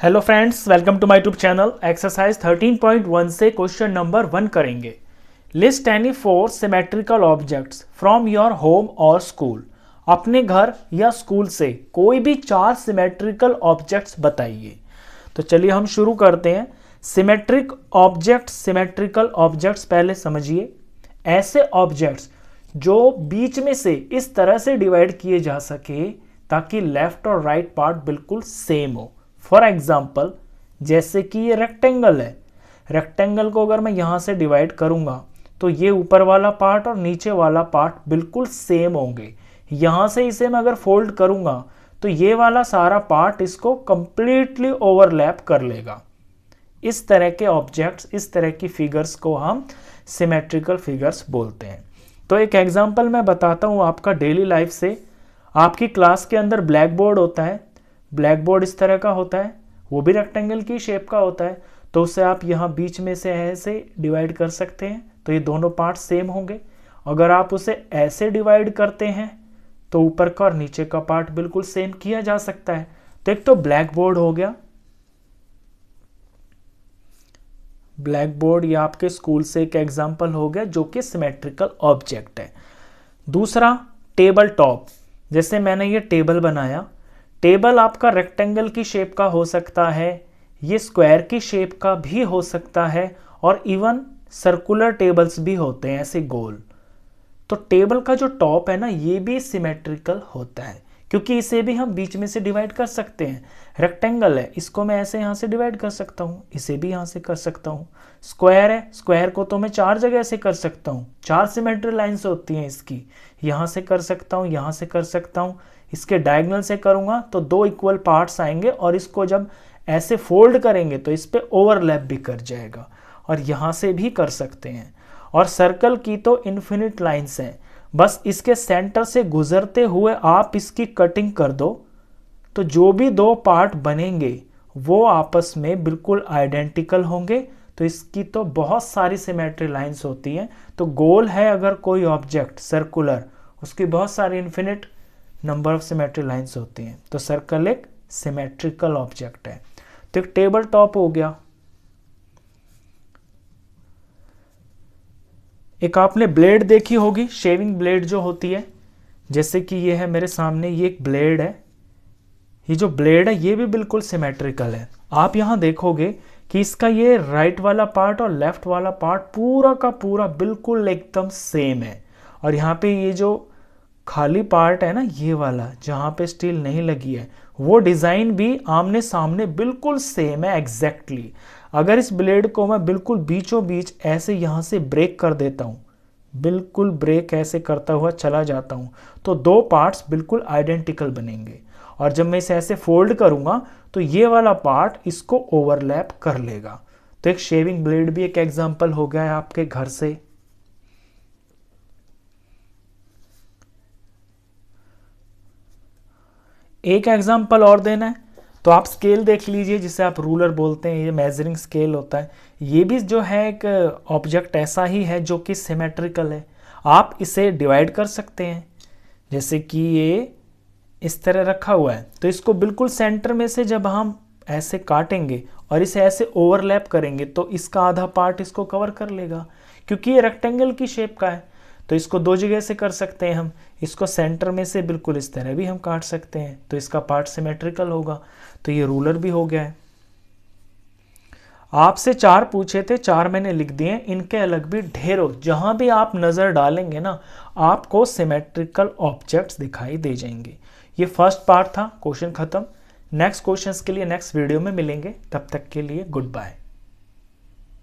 Hello friends, welcome to my YouTube channel. Exercise 13.1 से question number 1 करेंगे। List any 4 symmetrical objects from your home और school. अपने घर या स्कूल से कोई भी 4 सिमेट्रिकल ऑब्जेक्ट्स बताइए। तो चलिए हम शुरू करते हैं। सिमेट्रिकल ऑब्जेक्ट्स पहले समझिए। ऐसे ऑब्जेक्ट्स जो बीच में से इस तरह से डिवाइड किए जा सके ताकि लेफ्ट और राइट पार्ट बिल्कुल सेम हो। फॉर एग्जाम्पल, जैसे कि ये रेक्टेंगल है। रेक्टेंगल को अगर मैं यहाँ से डिवाइड करूँगा तो ये ऊपर वाला पार्ट और नीचे वाला पार्ट बिल्कुल सेम होंगे। यहाँ से इसे मैं अगर फोल्ड करूँगा तो ये वाला सारा पार्ट इसको कंप्लीटली ओवरलैप कर लेगा। इस तरह के ऑब्जेक्ट्स, इस तरह की फिगर्स को हम सिमेट्रिकल फिगर्स बोलते हैं। तो एक एग्जाम्पल मैं बताता हूँ आपका डेली लाइफ से। आपकी क्लास के अंदर ब्लैक बोर्ड होता है। ब्लैक बोर्ड इस तरह का होता है, वो भी रेक्टेंगल की शेप का होता है। तो उसे आप यहाँ बीच में से ऐसे डिवाइड कर सकते हैं, तो ये दोनों पार्ट सेम होंगे। अगर आप उसे ऐसे डिवाइड करते हैं तो ऊपर का और नीचे का पार्ट बिल्कुल सेम किया जा सकता है। तो एक तो ब्लैक बोर्ड हो गया, ब्लैक बोर्ड या आपके स्कूल से एक एग्जाम्पल हो गया जो कि सिमेट्रिकल ऑब्जेक्ट है। दूसरा, टेबल टॉप। जैसे मैंने ये टेबल बनाया, टेबल आपका रेक्टेंगल की शेप का हो सकता है, ये स्क्वायर की शेप का भी हो सकता है, और इवन सर्कुलर टेबल्स भी होते हैं ऐसे गोल। तो टेबल का जो टॉप है ना, ये भी सिमेट्रिकल होता है क्योंकि इसे भी हम बीच में से डिवाइड कर सकते हैं। रेक्टेंगल है, इसको मैं ऐसे यहाँ से डिवाइड कर सकता हूँ, इसे भी यहाँ से कर सकता हूँ। स्क्वायर है, स्क्वायर को तो मैं 4 जगह से कर सकता हूँ, 4 सिमेट्री लाइन्स होती हैं इसकी। यहाँ से कर सकता हूँ, यहाँ से कर सकता हूँ, इसके डायगोनल से करूँगा तो 2 इक्वल पार्ट्स आएंगे, और इसको जब ऐसे फोल्ड करेंगे तो इस पर ओवरलैप भी कर जाएगा। और यहाँ से भी कर सकते हैं। और सर्कल की तो इन्फिनिट लाइन्स हैं, बस इसके सेंटर से गुजरते हुए आप इसकी कटिंग कर दो तो जो भी 2 पार्ट बनेंगे वो आपस में बिल्कुल आइडेंटिकल होंगे। तो इसकी तो बहुत सारी सिमेट्री लाइंस होती हैं। तो गोल है अगर कोई ऑब्जेक्ट सर्कुलर, उसकी बहुत सारी infinite number of symmetry lines होती हैं। तो सर्कल एक सिमेट्रिकल ऑब्जेक्ट है। तो एक टेबल टॉप हो गया। एक आपने ब्लेड देखी होगी, शेविंग ब्लेड जो होती है। जैसे कि ये है मेरे सामने, ये एक ब्लेड है। ये जो ब्लेड है ये भी बिल्कुल सिमेट्रिकल है। आप यहाँ देखोगे कि इसका ये राइट वाला पार्ट और लेफ्ट वाला पार्ट पूरा का पूरा बिल्कुल एकदम सेम है। और यहाँ पे ये जो खाली पार्ट है ना, ये वाला जहाँ पे स्टील नहीं लगी है, वो डिज़ाइन भी आमने सामने बिल्कुल सेम है एग्जैक्टली। अगर इस ब्लेड को मैं बिल्कुल बीचों बीच ऐसे यहाँ से ब्रेक कर देता हूँ, बिल्कुल ब्रेक ऐसे करता हुआ चला जाता हूँ, तो 2 पार्ट्स बिल्कुल आइडेंटिकल बनेंगे। और जब मैं इसे ऐसे फोल्ड करूँगा तो ये वाला पार्ट इसको ओवरलैप कर लेगा। तो एक शेविंग ब्लेड भी एक एग्जाम्पल हो गया है आपके घर से। एक एग्जाम्पल और देना है तो आप स्केल देख लीजिए, जिसे आप रूलर बोलते हैं, ये मेजरिंग स्केल होता है। ये भी जो है एक ऑब्जेक्ट ऐसा ही है जो कि सिमेट्रिकल है। आप इसे डिवाइड कर सकते हैं, जैसे कि ये इस तरह रखा हुआ है, तो इसको बिल्कुल सेंटर में से जब हम ऐसे काटेंगे और इसे ऐसे ओवरलैप करेंगे तो इसका आधा पार्ट इसको कवर कर लेगा, क्योंकि ये रेक्टेंगल की शेप का है। तो इसको 2 जगह से कर सकते हैं हम। इसको सेंटर में से बिल्कुल इस तरह भी हम काट सकते हैं, तो इसका पार्ट सिमेट्रिकल होगा। तो ये रूलर भी हो गया है। आपसे 4 पूछे थे, 4 मैंने लिख दिए। इनके अलग भी ढेरों, जहां भी आप नजर डालेंगे ना, आपको सिमेट्रिकल ऑब्जेक्ट्स दिखाई दे जाएंगे। ये फर्स्ट पार्ट था, क्वेश्चन खत्म। नेक्स्ट क्वेश्चंस के लिए नेक्स्ट वीडियो में मिलेंगे। तब तक के लिए गुड बाय।